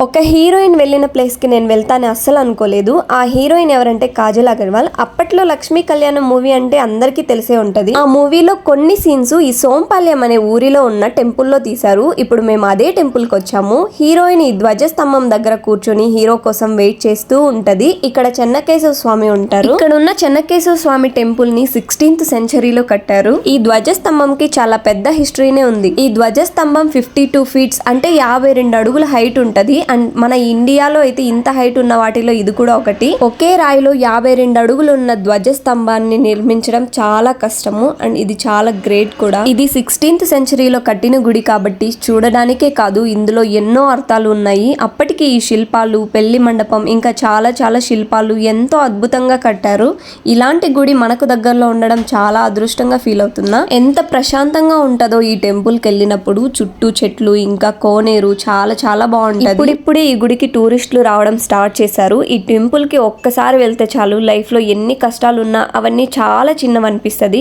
ఒక హీరోయిన్ వెళ్ళిన ప్లేస్కి నేను వెళ్తాను అస్సలు అనుకోలేదు. ఆ హీరోయిన్ ఎవరంటే కాజల్ అగర్వాల్. అప్పట్లో లక్ష్మీ కళ్యాణం మూవీ అంటే అందరికీ తెలిసే ఉంటది. ఆ మూవీలో కొన్ని సీన్స్ ఈ సోంపాల్యం అనే ఊరిలో ఉన్న టెంపుల్లో తీశారు. ఇప్పుడు మేము అదే టెంపుల్ కి వచ్చాము. హీరోయిన్ ఈ ధ్వజస్తంభం దగ్గర కూర్చొని హీరో కోసం వెయిట్ చేస్తూ ఉంటది. ఇక్కడ చెన్నకేశవ స్వామి ఉంటారు. ఇక్కడ ఉన్న చెన్నకేశవ స్వామి టెంపుల్ ని 16th సెంచరీలో కట్టారు. ఈ ధ్వజస్తంభంకి చాలా పెద్ద హిస్టరీనే ఉంది. ఈ ధ్వజస్తంభం 52 feet అంటే 52 అడుగుల హైట్ ఉంటది. అండ్ మన ఇండియాలో అయితే ఇంత హైట్ ఉన్న వాటిలో ఇది కూడా ఒకటి. ఒకే రాయిలో 52 అడుగులు ఉన్న ధ్వజస్తంభాన్ని నిర్మించడం చాలా కష్టము. అండ్ ఇది చాలా గ్రేట్ కూడా. ఇది 16th సెంచరీలో కట్టిన గుడి కాబట్టి చూడడానికే కాదు, ఇందులో ఎన్నో అర్థాలు ఉన్నాయి. అప్పటికి ఈ శిల్పాలు, పెళ్లి మండపం, ఇంకా చాలా చాలా శిల్పాలు ఎంతో అద్భుతంగా కట్టారు. ఇలాంటి గుడి మనకు దగ్గరలో ఉండడం చాలా అదృష్టంగా ఫీల్ అవుతున్నా. ఎంత ప్రశాంతంగా ఉంటదో ఈ టెంపుల్ కి వెళ్ళినప్పుడు. చుట్టూ చెట్లు, ఇంకా కోనేరు చాలా చాలా బాగుంటది. ఇప్పుడే ఈ గుడికి టూరిస్టులు రావడం స్టార్ట్ చేశారు. ఈ టెంపుల్ కి ఒక్కసారి వెళ్తే చాలు, లైఫ్ లో ఎన్ని కష్టాలు ఉన్నా అవన్నీ చాలా చిన్నవనిపిస్తది.